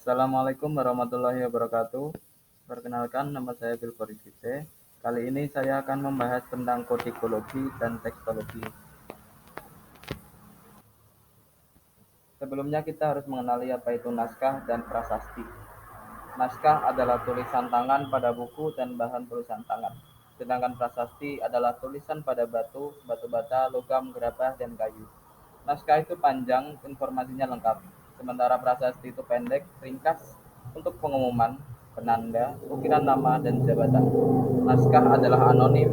Assalamualaikum warahmatullahi wabarakatuh. Perkenalkan, nama saya Bilqori Sise. Kali ini saya akan membahas tentang kodikologi dan tekstologi. Sebelumnya kita harus mengenali apa itu naskah dan prasasti. Naskah adalah tulisan tangan pada buku dan bahan tulisan tangan. Sedangkan prasasti adalah tulisan pada batu, batu bata, logam, gerabah, dan kayu. Naskah itu panjang, informasinya lengkap. Sementara prasasti itu pendek, ringkas, untuk pengumuman, penanda, ukiran nama, dan jabatan. Naskah adalah anonim,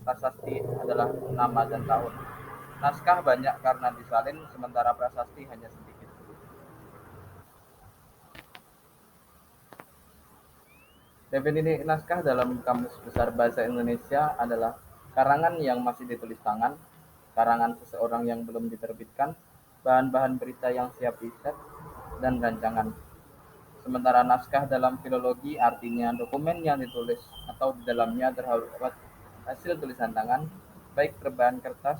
prasasti adalah nama dan tahun. Naskah banyak karena disalin, sementara prasasti hanya sedikit. Definisi naskah dalam Kamus Besar Bahasa Indonesia adalah karangan yang masih ditulis tangan, karangan seseorang yang belum diterbitkan, bahan-bahan berita yang siap di-set, dan rancangan. Sementara naskah dalam filologi artinya dokumen yang ditulis atau di dalamnya terdapat hasil tulisan tangan, baik berbahan kertas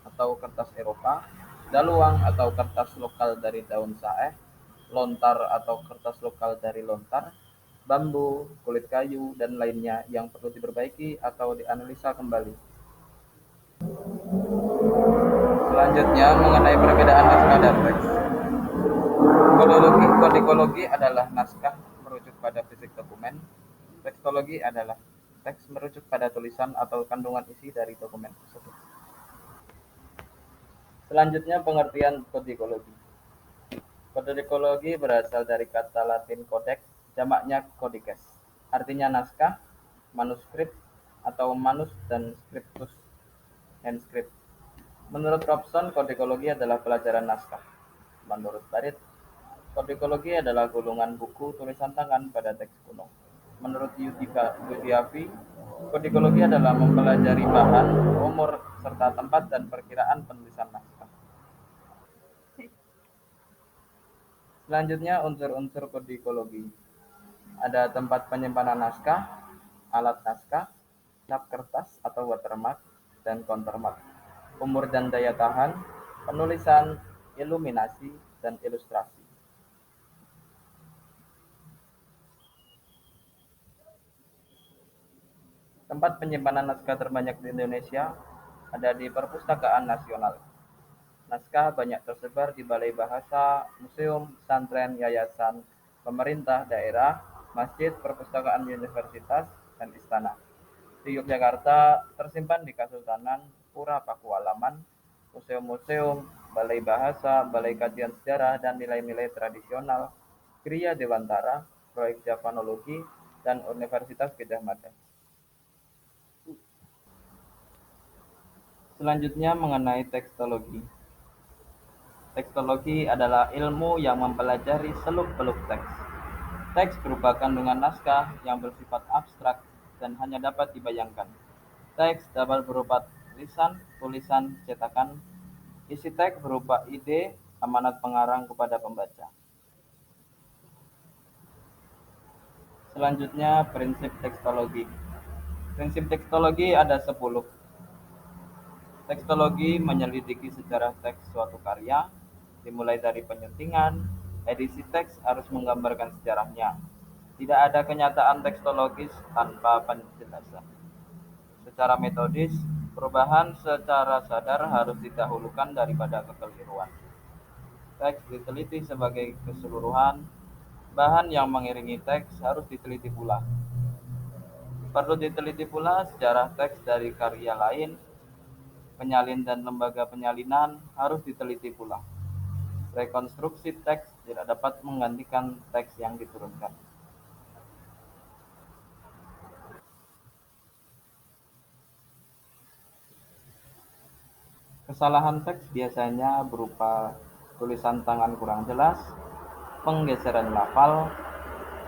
atau kertas Eropa, daluang atau kertas lokal dari daun saeh, lontar atau kertas lokal dari lontar, bambu, kulit kayu, dan lainnya yang perlu diperbaiki atau dianalisa kembali. Selanjutnya, mengenai perbedaan naskah dan teks. Kodikologi adalah naskah merujuk pada fisik dokumen. Tekstologi adalah teks merujuk pada tulisan atau kandungan isi dari dokumen tersebut. Selanjutnya, pengertian kodikologi. Kodikologi berasal dari kata Latin codex, jamaknya codices. Artinya naskah, manuskrip, atau manus dan scriptus, handscript. Menurut Robson, kodikologi adalah pelajaran naskah. Menurut Barit, kodikologi adalah golongan buku tulisan tangan pada teks kuno. Menurut Yudiavi, kodikologi adalah mempelajari bahan, umur, serta tempat dan perkiraan penulisan naskah. Selanjutnya, unsur-unsur kodikologi. Ada tempat penyimpanan naskah, alat naskah, cap kertas atau watermark, dan countermark. Umur dan daya tahan, penulisan, iluminasi, dan ilustrasi. Tempat penyimpanan naskah terbanyak di Indonesia ada di Perpustakaan Nasional. Naskah banyak tersebar di balai bahasa, museum, pesantren, yayasan, pemerintah daerah, masjid, perpustakaan universitas, dan istana. Di Yogyakarta tersimpan di Kesultanan, Pura Pakualaman, museum-museum, balai bahasa, balai kajian sejarah dan nilai-nilai tradisional, Kriya Dewantara, proyek Javanologi, dan Universitas Gadjah Mada. Selanjutnya mengenai tekstologi. Tekstologi adalah ilmu yang mempelajari seluk-beluk teks. Teks berupa kandungan naskah yang bersifat abstrak dan hanya dapat dibayangkan. Teks dapat berupa lisan, tulisan, cetakan. Isi teks berupa ide, amanat pengarang kepada pembaca. Selanjutnya, prinsip tekstologi. Prinsip tekstologi ada 10. Tekstologi menyelidiki sejarah teks suatu karya, dimulai dari penyuntingan, edisi teks harus menggambarkan sejarahnya. Tidak ada kenyataan tekstologis tanpa penjelasan. Secara metodis, perubahan secara sadar harus didahulukan daripada kekeliruan. Teks diteliti sebagai keseluruhan, bahan yang mengiringi teks harus diteliti pula. Perlu diteliti pula sejarah teks dari karya lain, penyalin dan lembaga penyalinan harus diteliti pula. Rekonstruksi teks tidak dapat menggantikan teks yang diturunkan. Kesalahan teks biasanya berupa tulisan tangan kurang jelas, penggeseran lafal,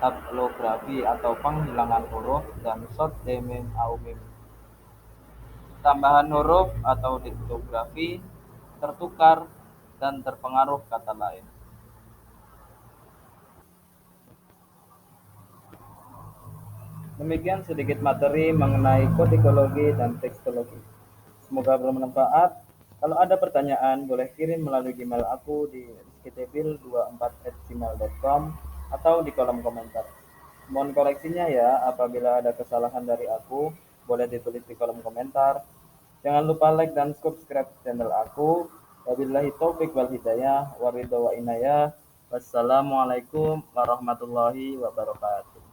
haplografi atau penghilangan huruf, dan short demim aumim. Tambahan huruf atau diktografi, tertukar, dan terpengaruh kata lain. Demikian sedikit materi mengenai kodikologi dan tekstologi. Semoga bermanfaat. Kalau ada pertanyaan, boleh kirim melalui email aku di rizkytebil24@gmail.com. atau di kolom komentar. Mohon koreksinya ya, apabila ada kesalahan dari aku, boleh ditulis di kolom komentar. Jangan lupa like dan subscribe channel aku. Wabillahi taufik wal hidayah, waridho wa inayah. Wassalamualaikum warahmatullahi wabarakatuh.